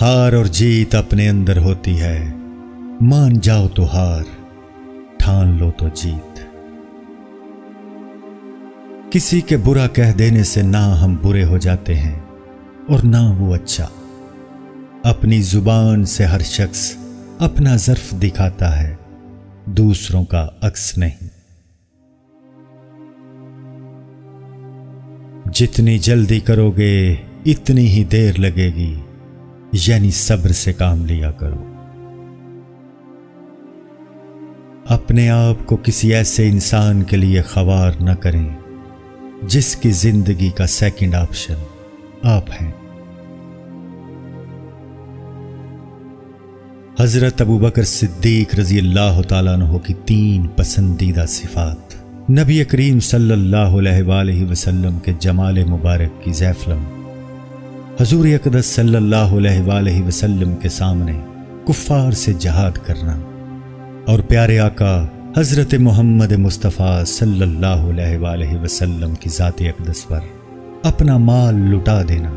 ہار اور جیت اپنے اندر ہوتی ہے، مان جاؤ تو ہار، ٹھان لو تو جیت۔ کسی کے برا کہہ دینے سے نہ ہم برے ہو جاتے ہیں اور نہ وہ اچھا۔ اپنی زبان سے ہر شخص اپنا ظرف دکھاتا ہے، دوسروں کا عکس نہیں۔ جتنی جلدی کرو گے اتنی ہی دیر لگے گی، یعنی صبر سے کام لیا کرو۔ اپنے آپ کو کسی ایسے انسان کے لیے خوار نہ کریں جس کی زندگی کا سیکنڈ آپشن آپ ہیں۔ حضرت ابوبکر صدیق رضی اللہ تعالیٰ عنہ کی 3 پسندیدہ صفات۔ نبی کریم صلی اللہ علیہ وآلہ وسلم کے جمال مبارک کی محفل، حضور اقدس صلی اللہ علیہ وآلہ وسلم کے سامنے کفار سے جہاد کرنا اور پیارے آقا حضرت محمد مصطفیٰ صلی اللہ علیہ وآلہ وسلم کی ذات اقدس پر اپنا مال لٹا دینا۔